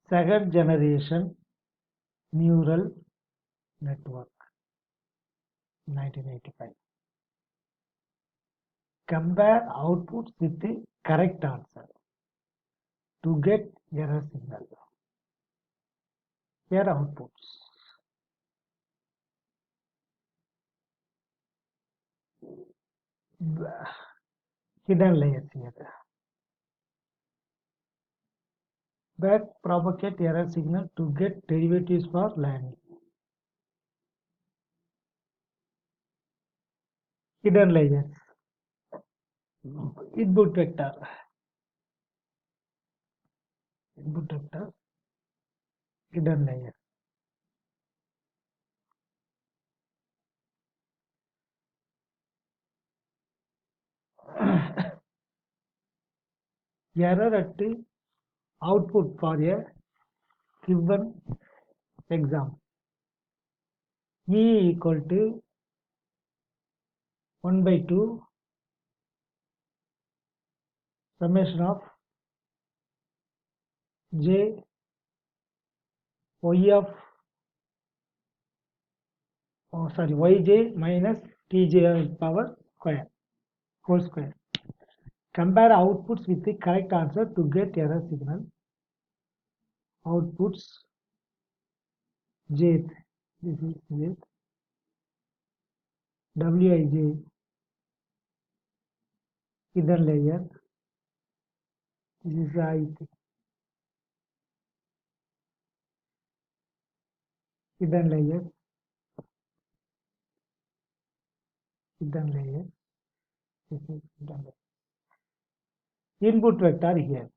second generation neural network, 1985. Compare outputs with the correct answer to get error signal. Here outputs. Hidden layers here. Back propagate error signal to get derivatives for learning. Hidden layers. Input vector. Input vector. Hidden layer. Error at the output for a given exam. E equal to 1 by 2 summation of j y of yj minus tj power square whole square. Compare outputs with the correct answer to get error signal. Outputs jth, this is jth, wij, hidden layer, this is ith, hidden layer, hidden layer, this is hidden layer. Input vector here.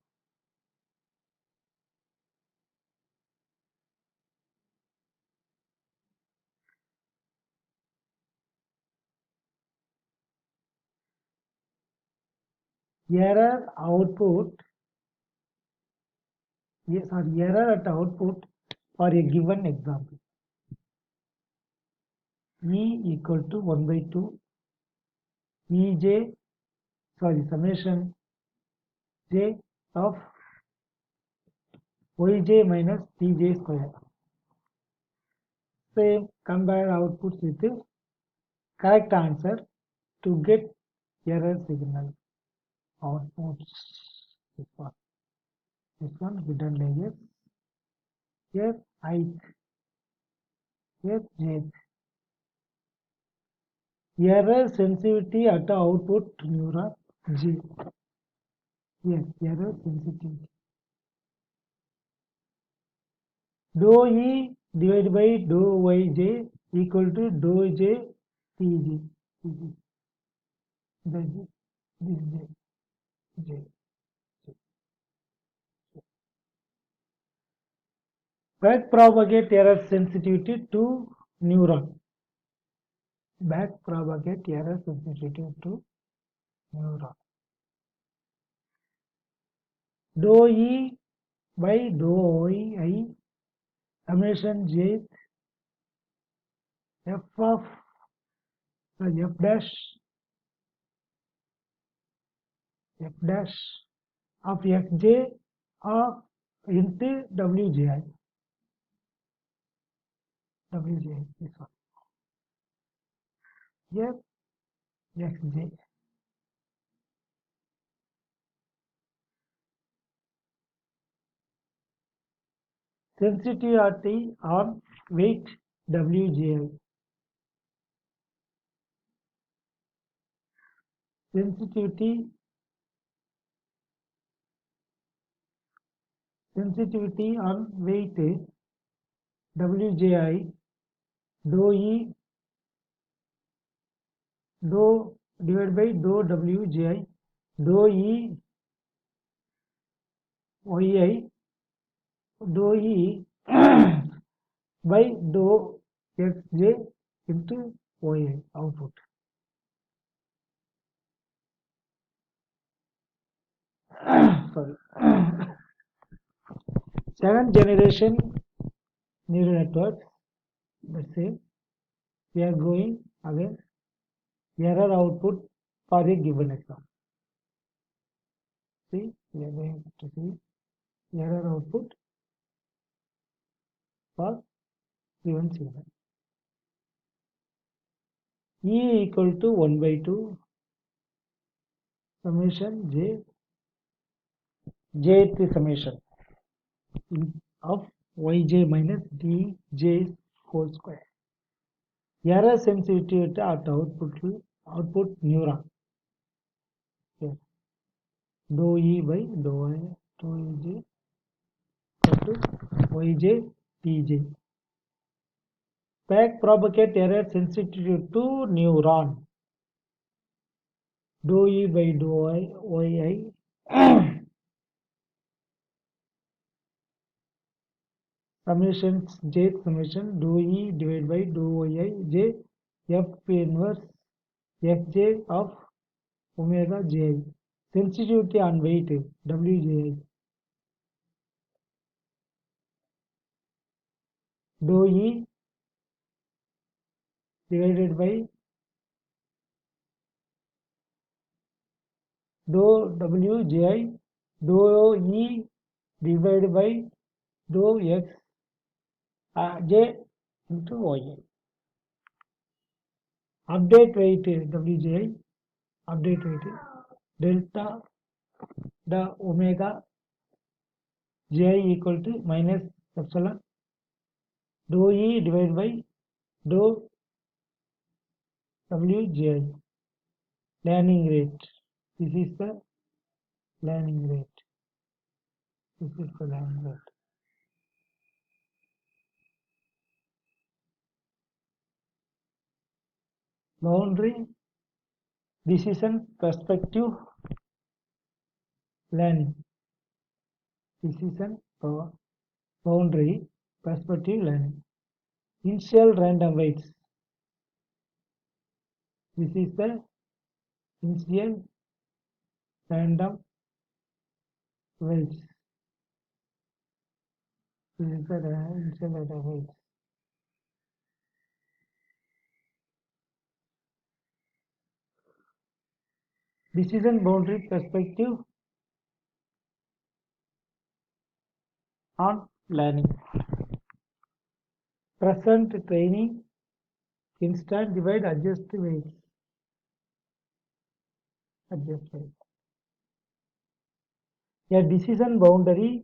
Error output, error at output for a given example. E equal to 1 by 2 summation j of yj minus tj square. Same, compare outputs with the correct answer to get error signal. Outputs, this one hidden layer, here ith, here jth. Error sensitivity at output neuron G. Yes, error sensitivity. Dou E divided by dou Yj equal to dou J Tj. This J. Back propagate error sensitivity to neuron. Back propagate error sensitivity to neuron. Dou E by dou I summation j f of f dash of xj of into wji. Wji, this one. Here xj. Sensitivity on weight wji. Sensitivity on weight wji dou E dou divided by dou wji dou E yi dou E by dou xj into yi output. Sorry. Second generation neural network. Let's say we are going again error output for a given exam. See, we are going to see error output for given signal. E equal to 1 by 2 summation jth summation of yj minus dj whole square. Error sensitivity at output neuron. Yes. Dou E by dou I, dou Ej equal to yj dj. Back propagate error sensitivity to neuron. Dou E by dou I, yi summation jth summation dou E divided by dou yi j f inverse fj of omega ji. Sensitivity on weight wji. Dou E divided by dou wji dou E divided by dou x j into y. Update weight wji, update weight delta the omega ji equal to minus epsilon dou E divided by dou wji. Learning rate. This is the learning rate. This is the learning rate. Boundary decision perspective learning. Decision boundary perspective learning. Initial random weights. This is the initial random weights. This is the initial random weights. Decision boundary perspective on learning. Present training instant divide adjust weights. Adjust weights. A decision boundary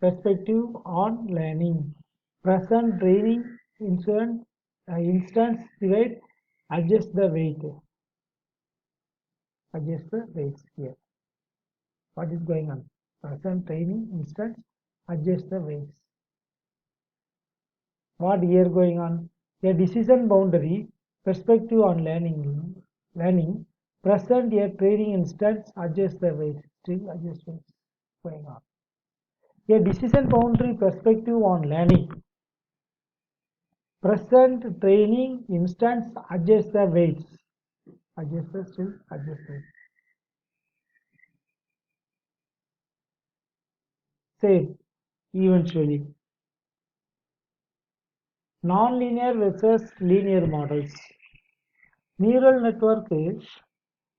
perspective on learning. Present training instance divide adjust the weight. Adjust the weights here. What is going on? Present training instance adjust the weights. What here going on? A decision boundary perspective on learning. Present a training instance adjust the weights. Still adjust weights going on. A decision boundary perspective on learning. Present training instance adjust the weights. Adjust the still adjust weights. Same eventually. Non-linear versus linear models. Neural network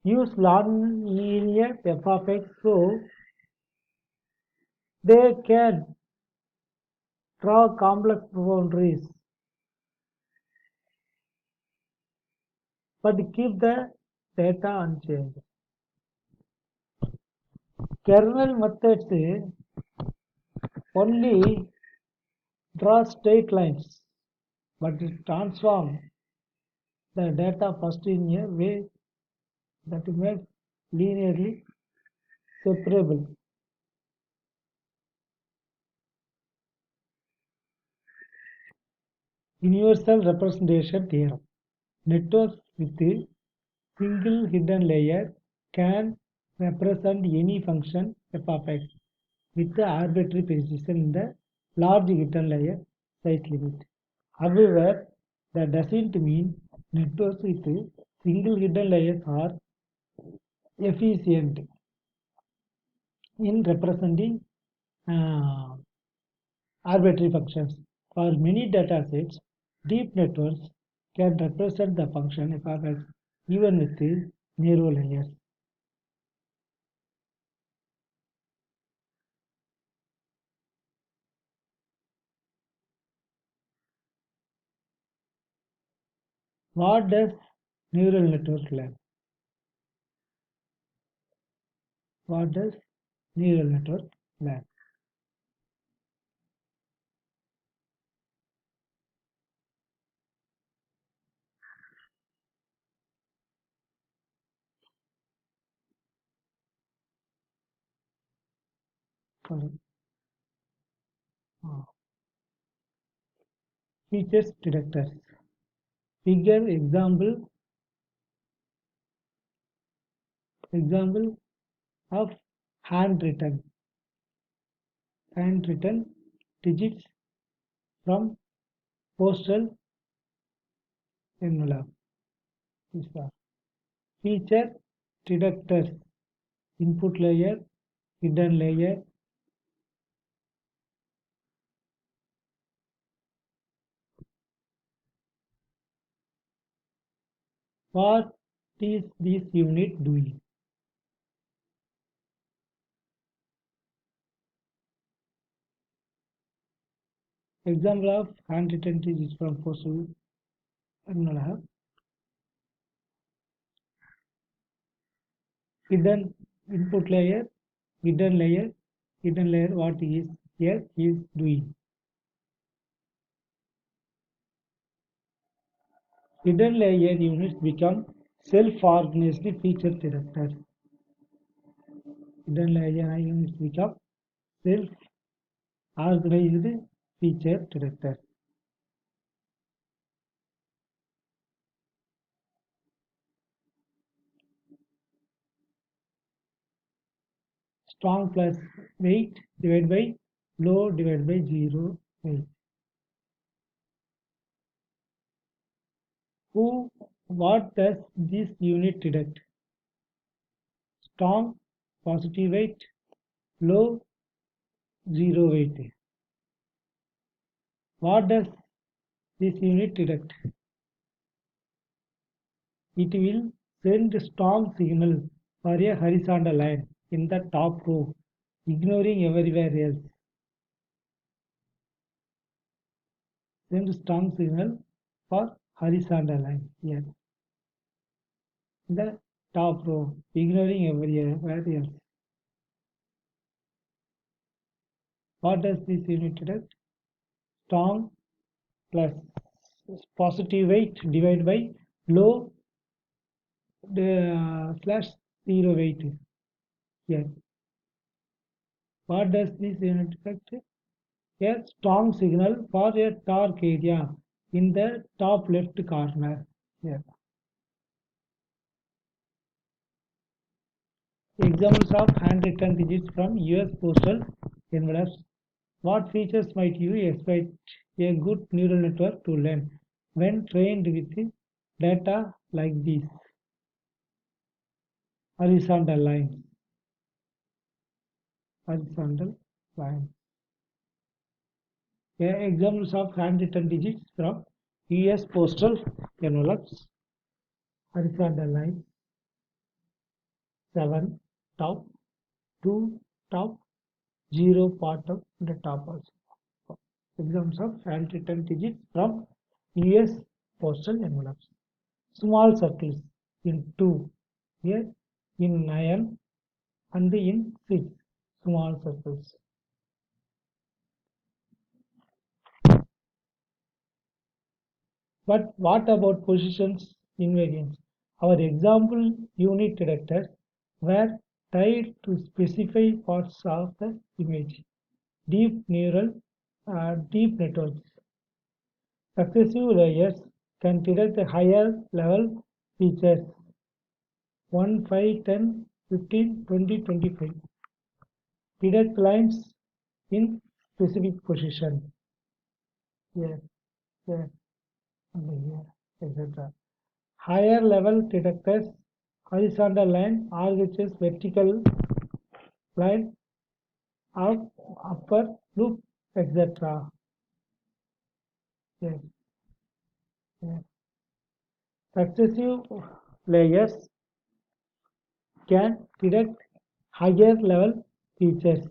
use non-linear f of x, so they can draw complex boundaries but keep the data unchanged. Kernel methods only draw straight lines but it transforms the data first in a way that makes linearly separable. Universal representation theorem. Networks with a single hidden layer can represent any function f of x with the arbitrary precision in the large hidden layer size limit. However, that doesn't mean networks with single hidden layers are efficient in representing arbitrary functions. For many data sets, deep networks can represent the function f of x even with the narrow layers. What does neural network learn? What does neural network learn? Sorry. Uh, Features detectors. Figure example of handwritten handwritten digits from postal envelope. These are feature detectors. Input layer, hidden layer. What is this unit doing? Example of handwritten digits from postal envelope. Hidden input layer, hidden layer, hidden layer. What is here is doing? Hidden layer units become self-organized feature detectors. Hidden layer units become self-organized feature detectors. Strong plus weight divided by low divided by 0 weight. What does this unit detect? Strong positive weight, low 0 weight. What does this unit detect? It will send strong signal for a horizontal line in the top row, ignoring everywhere else. Send strong signal for horizontal line here in the top row, ignoring everywhere else. What does this unit detect? Strong plus positive weight divided by low slash 0 weight here. What does this unit detect? A strong signal for a dark area in the top left corner here. Examples of handwritten digits from US postal envelopes. What features might you expect a good neural network to learn when trained with data like this? Horizontal lines. Horizontal lines. Examples of handwritten digits from US postal envelopes. Horizontal line 7 top, 2 top, 0 bottom, the top also. Examples of handwritten digits from US postal envelopes. Small circles in 2, here in 9 and in 6 small circles. But what about positions invariance? Our example unit detectors were tied to specify parts of the image. Deep networks. Successive layers can detect the higher level features 1, 5, 10, 15, 20, 25. Detect lines in specific position here, here, and here, etc. Higher level detectors, horizontal line, RHS vertical line, up, upper loop, etc. Yes, yes. Successive layers can detect higher level features.